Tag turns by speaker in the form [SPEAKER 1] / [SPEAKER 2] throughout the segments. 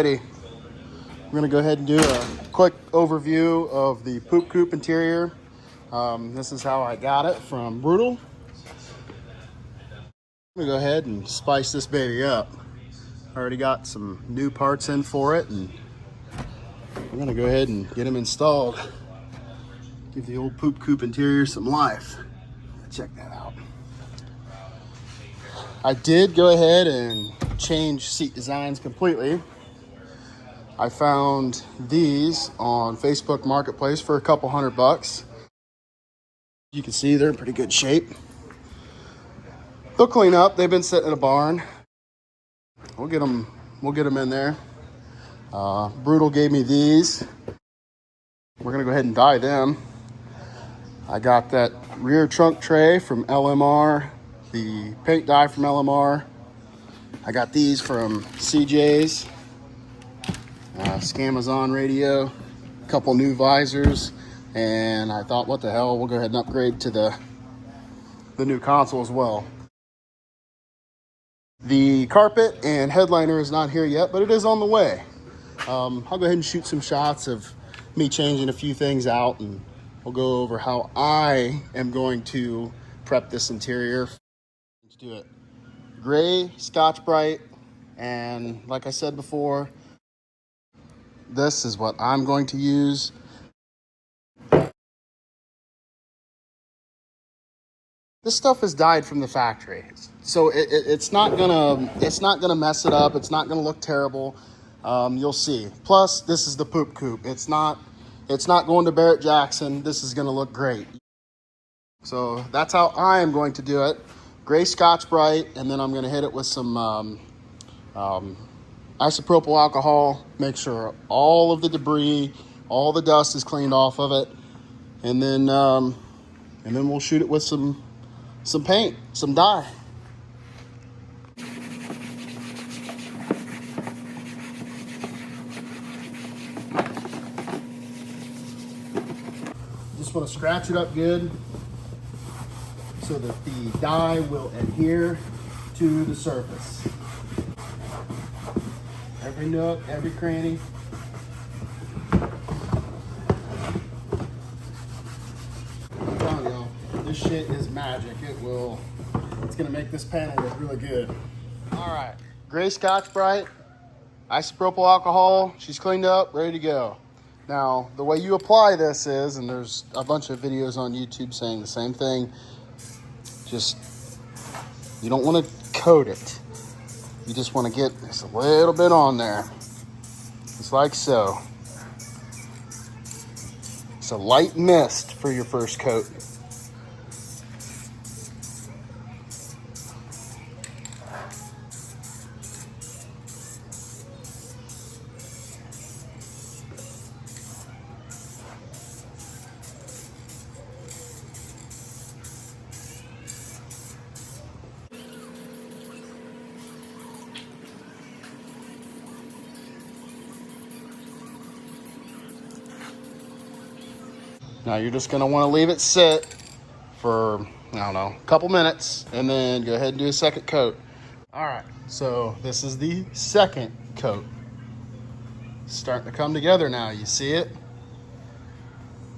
[SPEAKER 1] Alrighty, we're gonna go ahead and do a quick overview of the Poop Coupe interior. This is how I got it from Brutal. I'm gonna go ahead and spice this baby up. I already got some new parts in for it, and we're gonna go ahead and get them installed. Give the old Poop Coupe interior some life. Check that out. I did go ahead and change seat designs completely. I found these on Facebook Marketplace for a couple $100. You can see they're in pretty good shape. They'll clean up. They've been sitting in a barn. We'll get them in there. Brutal gave me these. We're gonna go ahead and dye them. I got that rear trunk tray from LMR, the paint dye from LMR. I got these from CJ's, Scamazon radio, a couple new visors, and I thought, what the hell, we'll go ahead and upgrade to the new console as well. The carpet and headliner is not here yet, but it is on the way. I'll go ahead and shoot some shots of me changing a few things out, and we'll go over how I am going to prep this interior. Let's do it. Gray Scotch Brite, and like I said before, this is what I'm going to use. This stuff is dyed from the factory, so it's not gonna mess it up. It's not gonna look terrible. You'll see. Plus, this is the Poop Coupe. It's not going to Barrett Jackson. This is gonna look great. So that's how I am going to do it. Gray Scotch Brite, and then I'm gonna hit it with some isopropyl alcohol. Make sure all of the debris, all the dust is cleaned off of it, and then we'll shoot it with some paint, some dye. Just want to scratch it up good so that the dye will adhere to the surface. Every nook, every cranny. I'm telling y'all, this shit is magic. It's gonna make this panel look really good. All right, Gray Scotch Brite, isopropyl alcohol. She's cleaned up, ready to go. Now, the way you apply this is, and there's a bunch of videos on YouTube saying the same thing, just, you don't want to coat it. You just want to get just a little bit on there, just like so. It's a light mist for your first coat. Now you're just gonna wanna leave it sit for, I don't know, a couple minutes, and then go ahead and do a second coat. All right, so this is the second coat. It's starting to come together now, you see it?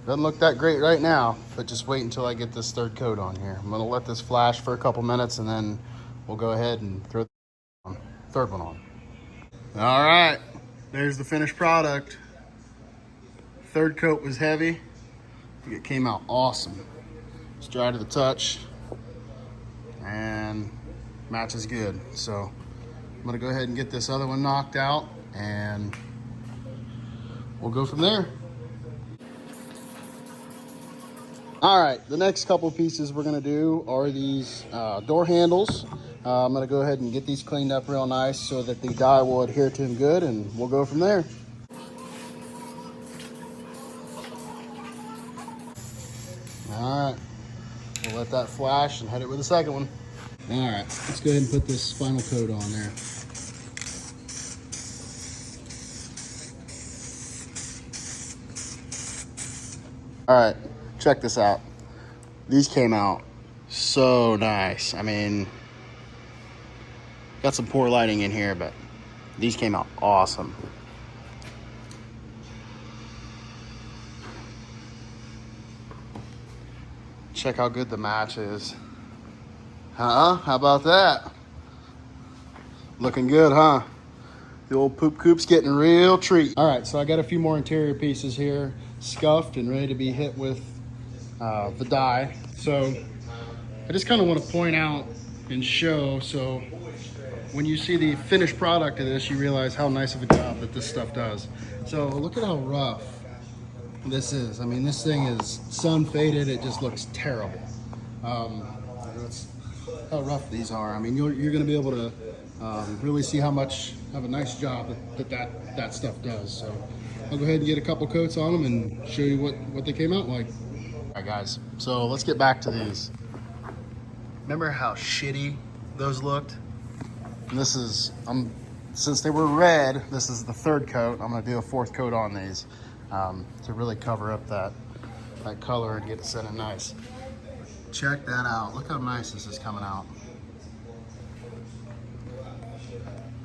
[SPEAKER 1] Doesn't look that great right now, but just wait until I get this third coat on here. I'm gonna let this flash for a couple minutes, and then we'll go ahead and throw the third one on. All right, there's the finished product. Third coat was heavy. It came out awesome. It's dry to the touch and matches good. So I'm gonna go ahead and get this other one knocked out, and we'll go from there. All right, the next couple pieces we're gonna do are these door handles. I'm gonna go ahead and get these cleaned up real nice so that the dye will adhere to them good, and we'll go from there. All right, we'll let that flash and hit it with the second one. All right, let's go ahead and put this final coat on there. All right, check this out. These came out so nice. I mean, got some poor lighting in here, but These came out awesome. Check how good the match is. Huh? How about that? Looking good, huh? The old Poop Coupe's getting a real treat. All right, so I got a few more interior pieces here, scuffed and ready to be hit with the dye. So I just kind of want to point out and show, so when you see the finished product of this, you realize how nice of a job that this stuff does. So look at how rough this is. I mean, this thing is sun faded. It just looks terrible. That's how rough these are. I mean, you're going to be able to really see how much of a nice job that stuff does. So I'll go ahead and get a couple coats on them and show you what they came out like. All right, guys. So let's get back to these. Remember how shitty those looked? And this is, since they were red, this is the third coat. I'm gonna do a fourth coat on these to really cover up that color and get it set in nice. Check that out. Look how nice this is coming out.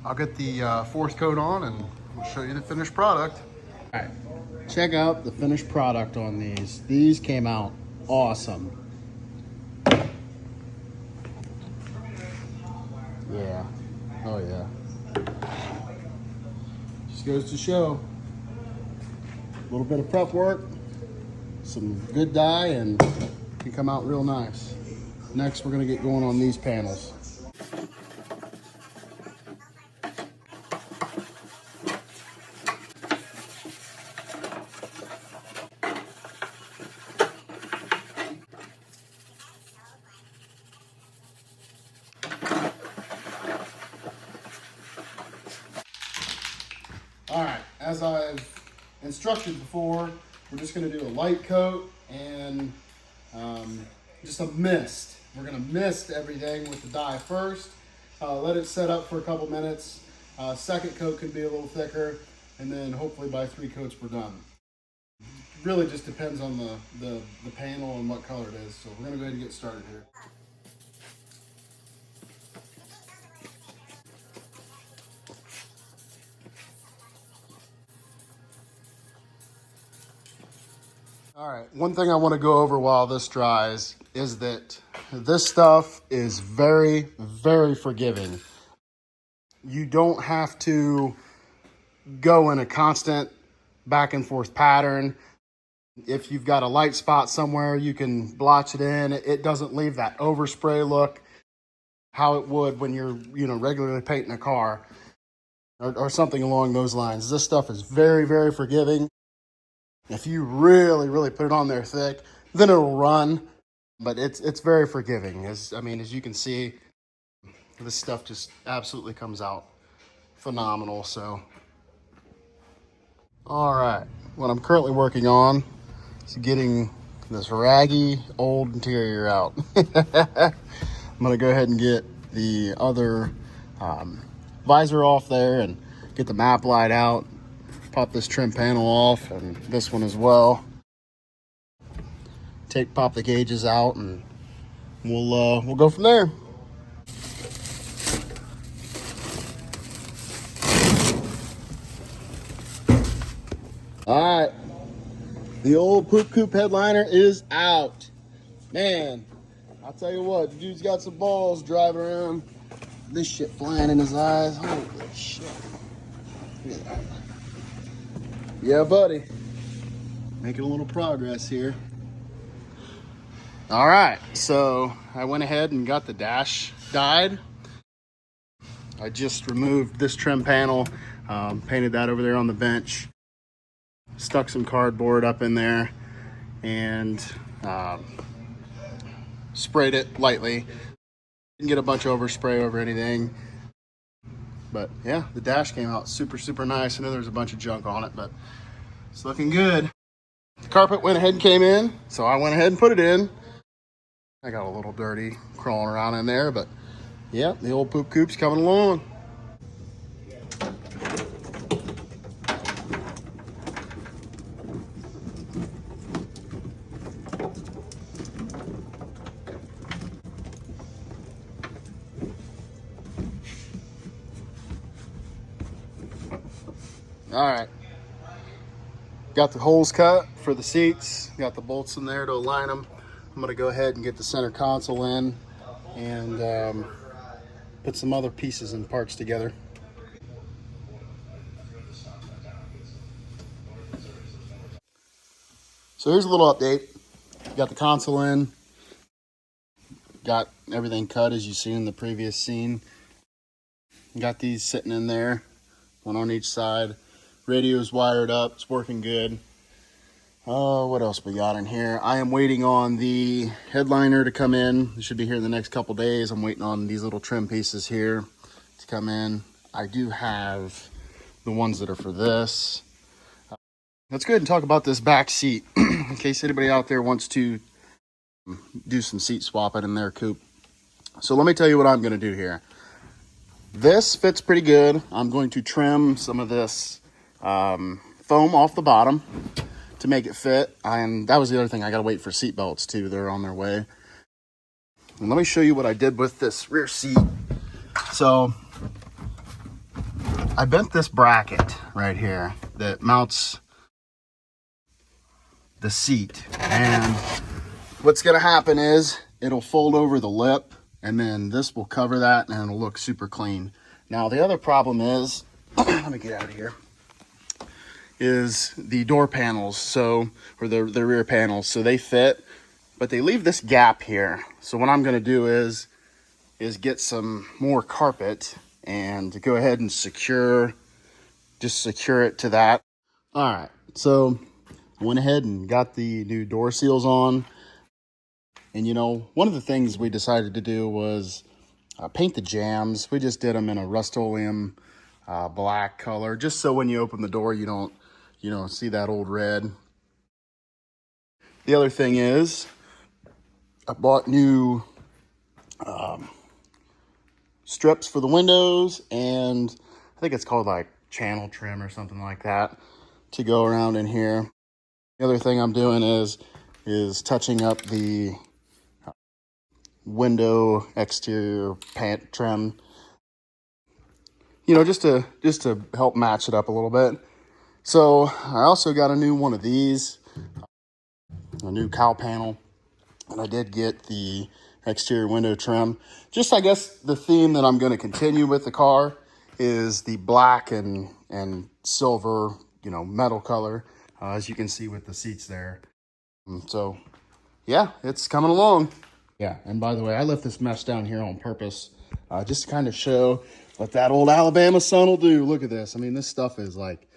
[SPEAKER 1] I'll get the fourth coat on and we'll show you the finished product. All right, check out the finished product on these. These came out awesome. Yeah. Oh yeah. Just goes to show a little bit of prep work, some good dye, and it can come out real nice. Next, we're gonna get going on these panels. All right, as I've instructed before, we're just gonna do a light coat and just a mist. We're gonna mist everything with the dye first, let it set up for a couple minutes. Second coat could be a little thicker, and then hopefully by 3 coats we're done. Really just depends on the panel and what color it is. So we're gonna go ahead and get started here. All right, one thing I want to go over while this dries is that this stuff is very, very forgiving. You don't have to go in a constant back and forth pattern. If you've got a light spot somewhere, you can blotch it in. It doesn't leave that overspray look how it would when you're, regularly painting a car or something along those lines. This stuff is very, very forgiving. If you really, really put it on there thick, then it'll run, but it's very forgiving. As you can see, this stuff just absolutely comes out phenomenal. So, all right, what I'm currently working on is getting this raggy old interior out. I'm gonna go ahead and get the other visor off there and get the map light out. Pop this trim panel off and this one as well. Pop the gauges out and we'll go from there. All right, the old Poop Coupe headliner is out. Man, I'll tell you what, the dude's got some balls driving around. This shit flying in his eyes. Holy shit. Look at that. Yeah, buddy. Making a little progress here. All right, so I went ahead and got the dash dyed. I just removed this trim panel, painted that over there on the bench, stuck some cardboard up in there, and sprayed it lightly. Didn't get a bunch of overspray over anything. But yeah, the dash came out super, super nice. I know there's a bunch of junk on it, but it's looking good. The carpet went ahead and came in, so I went ahead and put it in. I got a little dirty crawling around in there, but yeah, the old Poop Coupe's coming along. All right. Got the holes cut for the seats. Got the bolts in there to align them. I'm going to go ahead and get the center console in and put some other pieces and parts together. So here's a little update. Got the console in. Got everything cut as you see in the previous scene. Got these sitting in there, one on each side. Radio's wired up. It's working good. What else we got in here? I am waiting on the headliner to come in. It should be here in the next couple days. I'm waiting on these little trim pieces here to come in. I do have the ones that are for this. Let's go ahead and talk about this back seat in case anybody out there wants to do some seat swapping in their coupe. So let me tell you what I'm going to do here. This fits pretty good. I'm going to trim some of this foam off the bottom to make it fit. And that was the other thing. I got to wait for seat belts too. They're on their way. And let me show you what I did with this rear seat. So I bent this bracket right here that mounts the seat. And what's going to happen is it'll fold over the lip, and then this will cover that and it'll look super clean. Now the other problem is, let me get out of here, is the door panels, so, or the rear panels. So they fit, but they leave this gap here. So what I'm going to do is get some more carpet and go ahead and secure it to that. All right, so I went ahead and got the new door seals on. And you know, one of the things we decided to do was paint the jambs. We just did them in a Rust-Oleum black color, just so when you open the door, you don't see that old red. The other thing is, I bought new strips for the windows, and I think it's called like channel trim or something like that to go around in here. The other thing I'm doing is touching up the window exterior paint trim, you know, just to help match it up a little bit. So I also got a new one of these, a new cowl panel, and I did get the exterior window trim. Just, I guess, the theme that I'm going to continue with the car is the black and silver, you know, metal color, as you can see with the seats there. So yeah, it's coming along. Yeah, and by the way, I left this mess down here on purpose, just to kind of show what that old Alabama sun will do. Look at this. I mean, this stuff is like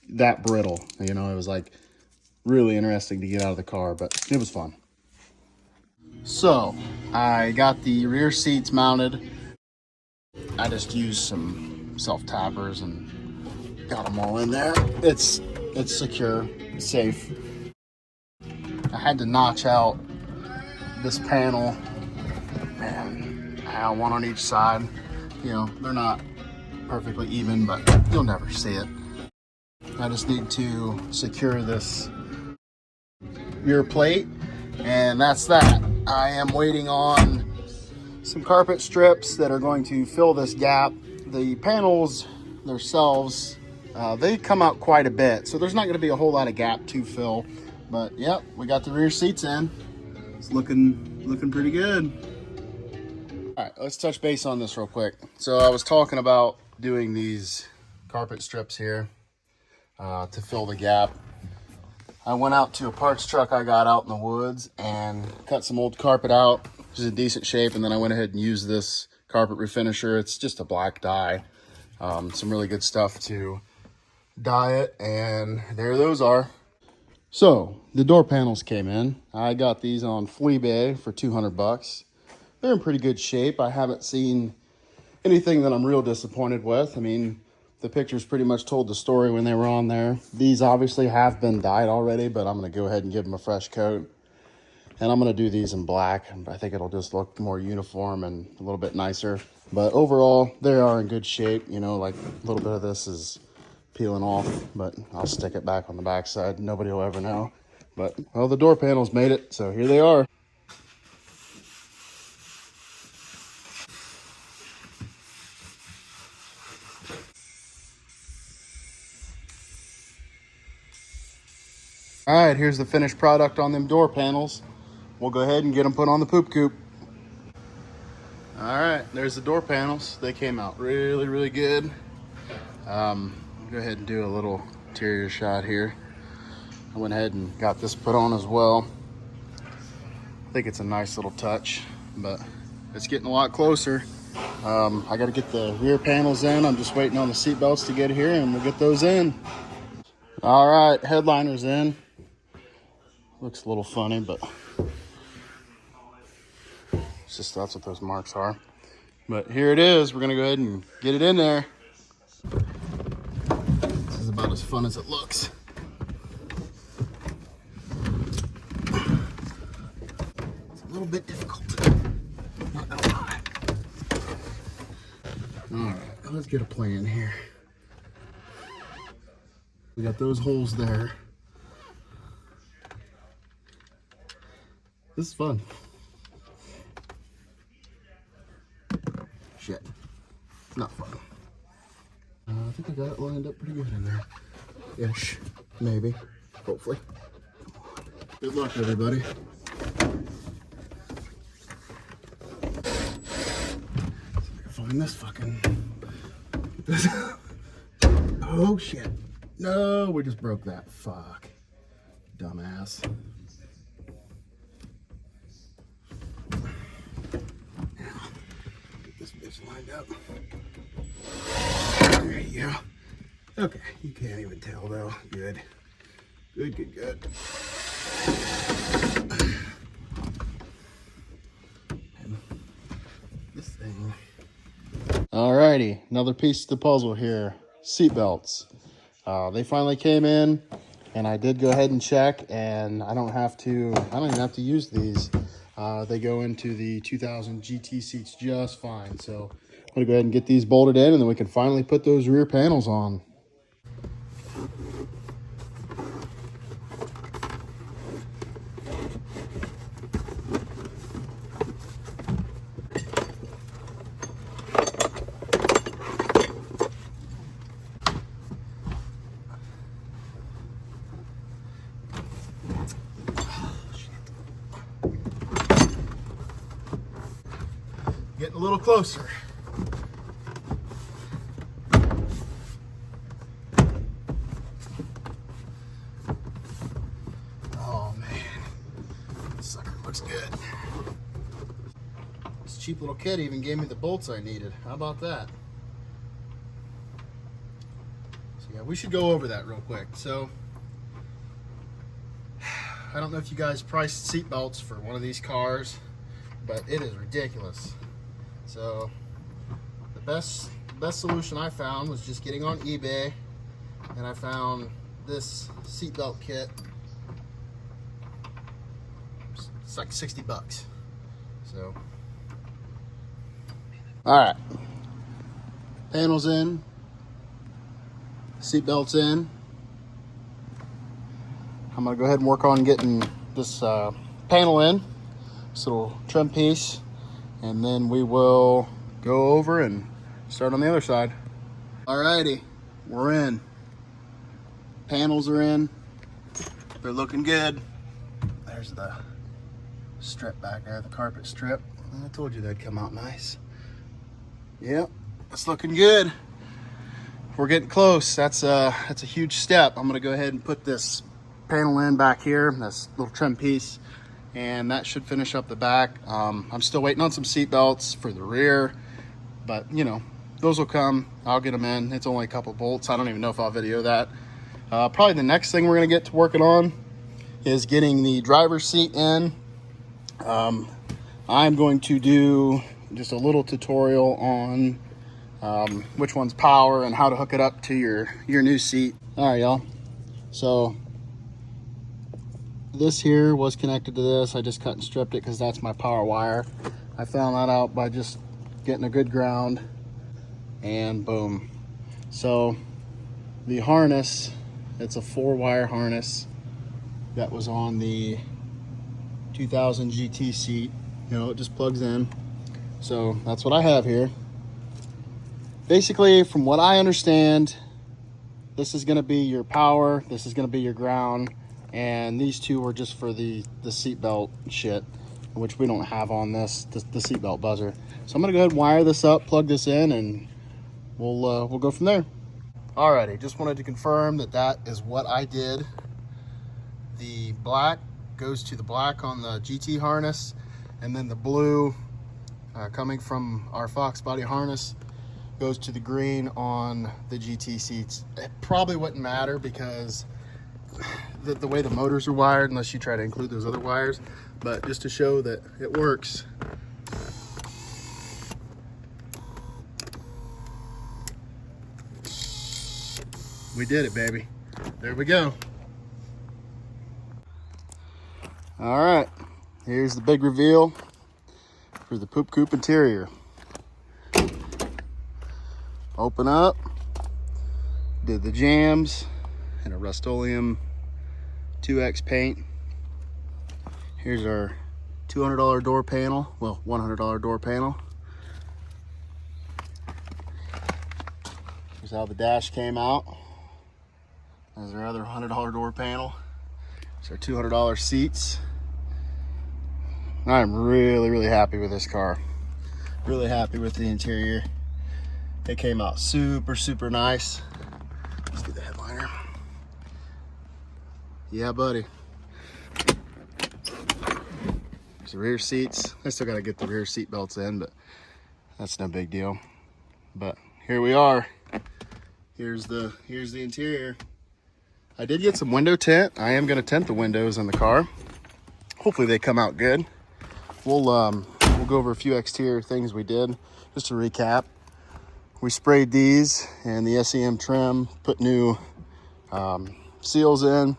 [SPEAKER 1] that brittle. You know, it was like really interesting to get out of the car, but it was fun. So I got the rear seats mounted. I just used some self-tappers and got them all in there. It's secure, safe. I had to notch out this panel, and one on each side. You know, they're not perfectly even, but you'll never see it. I just need to secure this rear plate, and that's that. I am waiting on some carpet strips that are going to fill this gap. The panels themselves, they come out quite a bit, so there's not going to be a whole lot of gap to fill. But yep, we got the rear seats in. It's looking pretty good. All right, let's touch base on this real quick. So I was talking about doing these carpet strips here to fill the gap. I went out to a parts truck I got out in the woods and cut some old carpet out, which is in decent shape, and then I went ahead and used this carpet refinisher. It's just a black dye. Some really good stuff to dye it, and there those are. So the door panels came in. I got these on Fleabay for 200 bucks. They're in pretty good shape. I haven't seen anything that I'm real disappointed with. I mean, the pictures pretty much told the story when they were on there. These obviously have been dyed already, but I'm going to go ahead and give them a fresh coat. And I'm going to do these in black. I think it'll just look more uniform and a little bit nicer. But overall, they are in good shape. You know, like a little bit of this is peeling off, but I'll stick it back on the backside. Nobody will ever know. But, well, the door panels made it, so here they are. All right, here's the finished product on them door panels. We'll go ahead and get them put on the Poop Coupe. All right, there's the door panels. They came out really, really good. Go ahead and do a little interior shot here. I went ahead and got this put on as well. I think it's a nice little touch, but it's getting a lot closer. I got to get the rear panels in. I'm just waiting on the seat belts to get here, and we'll get those in. All right, headliner's in. Looks a little funny, but it's just that's what those marks are. But here it is. We're gonna go ahead and get it in there. This is about as fun as it looks. It's a little bit difficult, not gonna lie. All right, let's get a plan here. We got those holes there. This is fun. Shit, not fun. I think I got it lined up pretty good in there. Ish, maybe, hopefully. Good luck, everybody. Find this fucking. Oh shit! No, we just broke that. Fuck, dumbass. Get this bitch lined up. There you go. Okay, you can't even tell though. Good, good, good, good. And this thing. Alrighty, another piece of the puzzle here. Seat belts. They finally came in, and I did go ahead and check, and I don't even have to use these. They go into the 2000 GT seats just fine. So I'm gonna go ahead and get these bolted in, and then we can finally put those rear panels on. Getting a little closer. Oh man, this sucker looks good. This cheap little kid even gave me the bolts I needed. How about that? So yeah, we should go over that real quick. So I don't know if you guys priced seat belts for one of these cars, but it is ridiculous. So the best solution I found was just getting on eBay, and I found this seatbelt kit. It's like 60 bucks. So, all right, panels in, seatbelts in. I'm gonna go ahead and work on getting this panel in, this little trim piece. And then we will go over and start on the other side. Alrighty, we're in. Panels are in. They're looking good. There's the strip back there, the carpet strip. I told you they'd come out nice. Yep, it's looking good. We're getting close. That's a huge step. I'm gonna go ahead and put this panel in back here, this little trim piece, and that should finish up the back. I'm still waiting on some seat belts for the rear, but you know, those will come. I'll get them in. It's only a couple bolts. I don't even know if I'll video that. Probably the next thing we're gonna get to working on is getting the driver's seat in. I'm going to do just a little tutorial on which one's power and how to hook it up to your new seat. All right, y'all. So this here was connected to this. I just cut and stripped it because that's my power wire. I found that out by just getting a good ground, and boom. So the harness, it's a 4-wire harness that was on the 2000 GT seat. You know, it just plugs in. So that's what I have here. Basically, from what I understand, this is going to be your power, this is going to be your ground, and these two were just for the seatbelt shit, which we don't have on this, the seatbelt buzzer. So I'm gonna go ahead and wire this up, plug this in, and we'll go from there. Alrighty, just wanted to confirm that that is what I did. The black goes to the black on the GT harness, and then the blue coming from our Foxbody harness goes to the green on the GT seats. It probably wouldn't matter because the way the motors are wired, unless you try to include those other wires, but just to show that it works. We did it, baby. There we go. All right, here's the big reveal for the Poop Coupe interior. Open up, did the jams and a Rust-Oleum 2X paint. Here's our $200 door panel, well, $100 door panel. Here's how the dash came out. There's our other $100 door panel. There's our $200 seats. I'm really happy with this car. Really happy with the interior. It came out super nice. Let's get the headliner. Yeah, buddy. There's the rear seats. I still gotta get the rear seat belts in, but that's no big deal. But here we are. Here's the interior. I did get some window tint. I am gonna tint the windows in the car. Hopefully they come out good. We'll go over a few exterior things we did. Just to recap, we sprayed these and the SEM trim, put new seals in.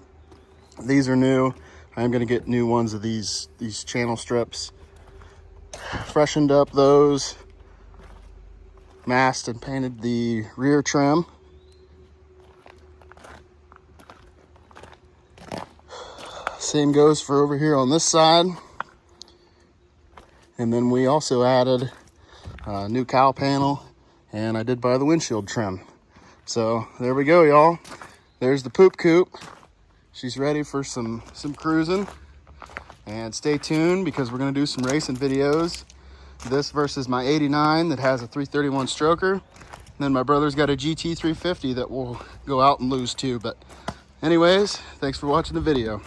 [SPEAKER 1] These are new. I'm gonna get new ones of these channel strips. Freshened up those. Masked and painted the rear trim. Same goes for over here on this side. And then we also added a new cowl panel, and I did buy the windshield trim. So there we go, y'all. There's the Poop Coupe. She's ready for some cruising. And stay tuned because we're gonna do some racing videos. This versus my 89 that has a 331 stroker. And then my brother's got a GT 350 that we'll go out and lose too. But anyways, thanks for watching the video.